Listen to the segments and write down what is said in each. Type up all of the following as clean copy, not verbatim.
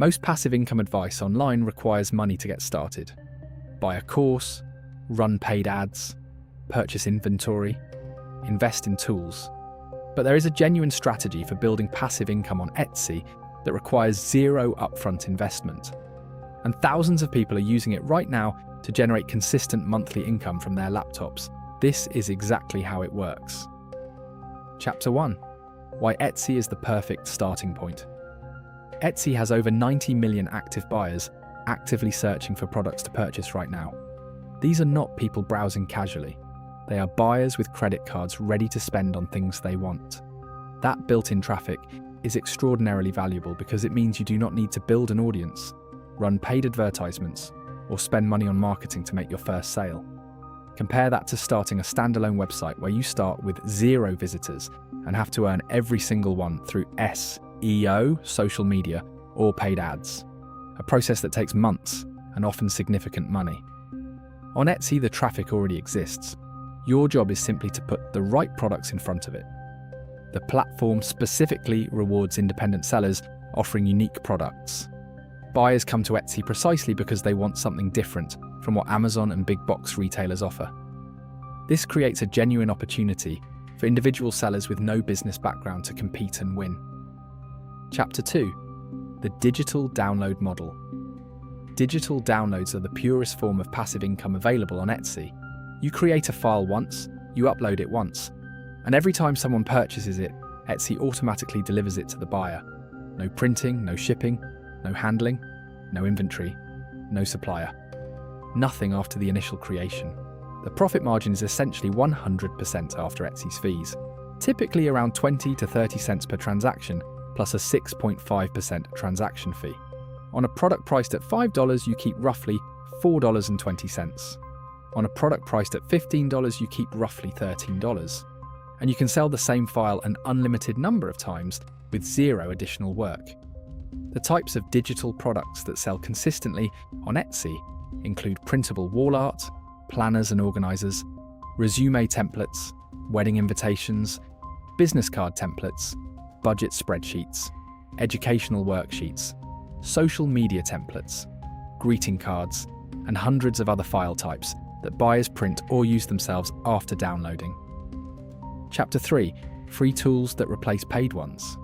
Most passive income advice online requires money to get started. Buy a course, run paid ads, purchase inventory, invest in tools. But there is a genuine strategy for building passive income on Etsy that requires zero upfront investment. And thousands of people are using it right now to generate consistent monthly income from their laptops. This is exactly how it works. Chapter 1. Why Etsy is the perfect starting point. Etsy has over 90 million active buyers actively searching for products to purchase right now. These are not people browsing casually. They are buyers with credit cards ready to spend on things they want. That built-in traffic is extraordinarily valuable because it means you do not need to build an audience, run paid advertisements, or spend money on marketing to make your first sale. Compare that to starting a standalone website where you start with 0 visitors and have to earn every single one through SEO, social media, or paid ads, a process that takes months and often significant money. On Etsy, the traffic already exists. Your job is simply to put the right products in front of it. The platform specifically rewards independent sellers offering unique products. Buyers come to Etsy precisely because they want something different from what Amazon and big box retailers offer. This creates a genuine opportunity for individual sellers with no business background to compete and win. Chapter 2. The digital download model. Digital downloads are the purest form of passive income available on Etsy. You create a file once, you upload it once, and every time someone purchases it, Etsy automatically delivers it to the buyer. No printing, no shipping, no handling, no inventory, no supplier. Nothing after the initial creation. The profit margin is essentially 100% after Etsy's fees, typically around 20 to 30 cents per transaction, plus a 6.5% transaction fee. On a product priced at $5, you keep roughly $4.20. On a product priced at $15, you keep roughly $13. And you can sell the same file an unlimited number of times with 0 additional work. The types of digital products that sell consistently on Etsy include printable wall art, planners and organizers, resume templates, wedding invitations, business card templates, budget spreadsheets, educational worksheets, social media templates, greeting cards, and hundreds of other file types that buyers print or use themselves after downloading. Chapter 3. Free tools that replace paid ones.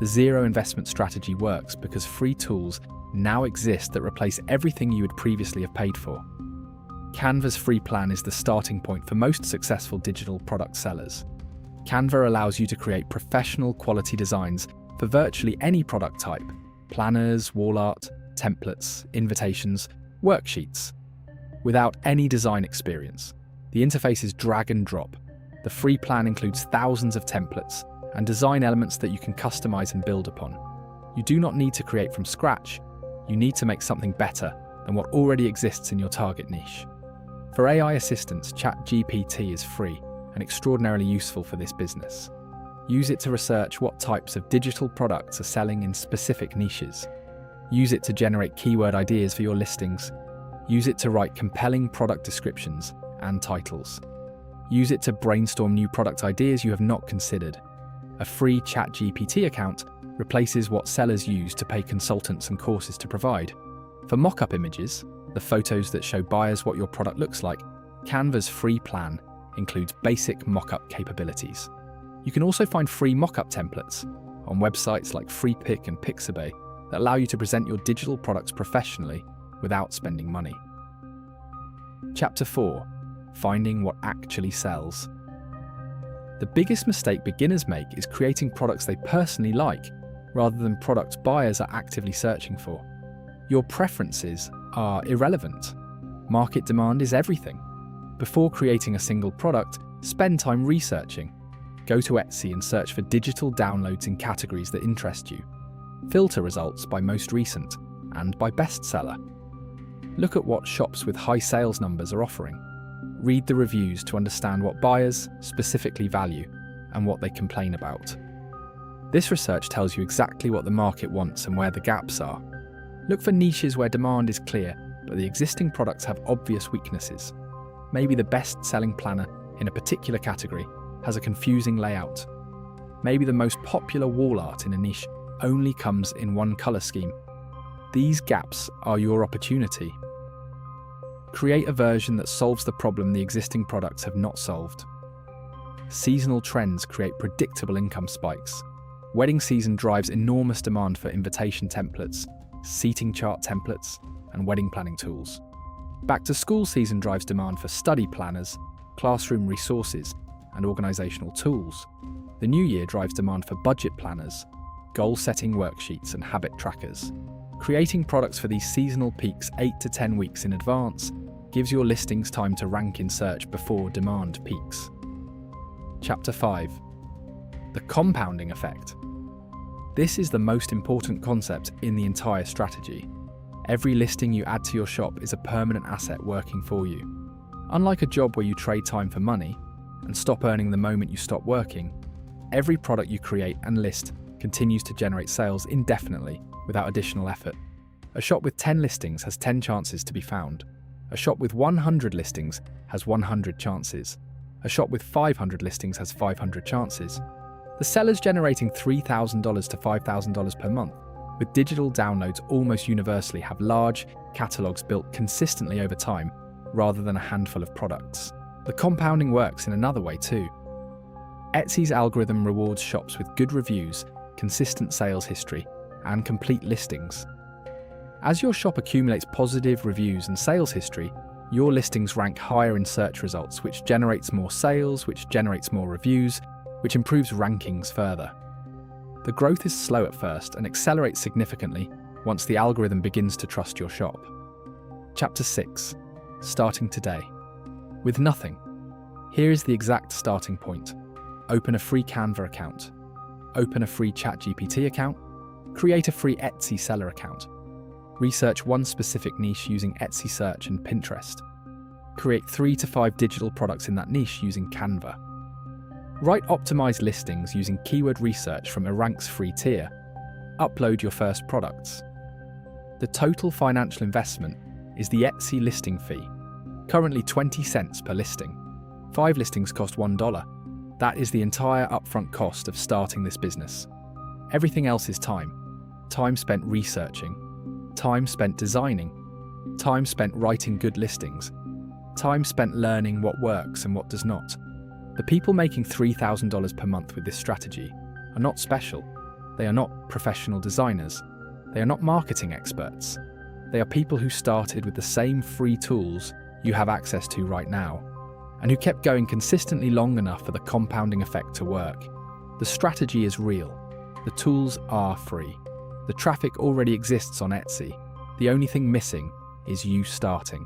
The zero investment strategy works because free tools now exist that replace everything you would previously have paid for. Canva's free plan is the starting point for most successful digital product sellers. Canva allows you to create professional quality designs for virtually any product type: planners, wall art, templates, invitations, worksheets. Without any design experience. The interface is drag and drop. The free plan includes thousands of templates and design elements that you can customize and build upon. You do not need to create from scratch. You need to make something better than what already exists in your target niche. For AI assistants, ChatGPT is free and extraordinarily useful for this business. Use it to research what types of digital products are selling in specific niches. Use it to generate keyword ideas for your listings. Use it to write compelling product descriptions and titles. Use it to brainstorm new product ideas you have not considered. A free ChatGPT account replaces what sellers use to pay consultants and courses to provide. For mock-up images, the photos that show buyers what your product looks like, Canva's free plan includes basic mock-up capabilities. You can also find free mock-up templates on websites like Freepik and Pixabay that allow you to present your digital products professionally without spending money. Chapter 4. Finding what actually sells. The biggest mistake beginners make is creating products they personally like, rather than products buyers are actively searching for. Your preferences are irrelevant. Market demand is everything. Before creating a single product, spend time researching. Go to Etsy and search for digital downloads in categories that interest you. Filter results by most recent and by bestseller. Look at what shops with high sales numbers are offering. Read the reviews to understand what buyers specifically value and what they complain about. This research tells you exactly what the market wants and where the gaps are. Look for niches where demand is clear, but the existing products have obvious weaknesses. Maybe the best-selling planner in a particular category has a confusing layout. Maybe the most popular wall art in a niche only comes in one color scheme These gaps are your opportunity. Create a version that solves the problem the existing products have not solved. Seasonal trends create predictable income spikes. Wedding season drives enormous demand for invitation templates, seating chart templates, and wedding planning tools. Back to school season drives demand for study planners, classroom resources, and organizational tools. The new year drives demand for budget planners, goal-setting worksheets, and habit trackers. Creating products for these seasonal peaks 8 to 10 weeks in advance gives your listings time to rank in search before demand peaks. Chapter 5. The compounding effect. This is the most important concept in the entire strategy. Every listing you add to your shop is a permanent asset working for you. Unlike a job where you trade time for money and stop earning the moment you stop working, every product you create and list continues to generate sales indefinitely without additional effort. A shop with 10 listings has 10 chances to be found. A shop with 100 listings has 100 chances. A shop with 500 listings has 500 chances. The sellers generating $3,000 to $5,000 per month with digital downloads almost universally have large catalogs built consistently over time rather than a handful of products. The compounding works in another way too. Etsy's algorithm rewards shops with good reviews, consistent sales history, and complete listings. As your shop accumulates positive reviews and sales history, your listings rank higher in search results, which generates more sales, which generates more reviews, which improves rankings further. The growth is slow at first and accelerates significantly once the algorithm begins to trust your shop. Chapter 6. Starting today. With nothing. Here is the exact starting point. Open a free Canva account. Open a free ChatGPT account. Create a free Etsy seller account. Research one specific niche using Etsy Search and Pinterest. Create 3 to 5 digital products in that niche using Canva. Write optimized listings using keyword research from Erank's free tier. Upload your first products. The total financial investment is the Etsy listing fee, currently 20 cents per listing. 5 listings cost $1. That is the entire upfront cost of starting this business. Everything else is time. Time spent researching. Time spent designing. Time spent writing good listings. Time spent learning what works and what does not. The people making $3,000 per month with this strategy are not special. They are not professional designers. They are not marketing experts. They are people who started with the same free tools you have access to right now, and who kept going consistently long enough for the compounding effect to work. The strategy is real. The tools are free. The traffic already exists on Etsy. The only thing missing is you starting.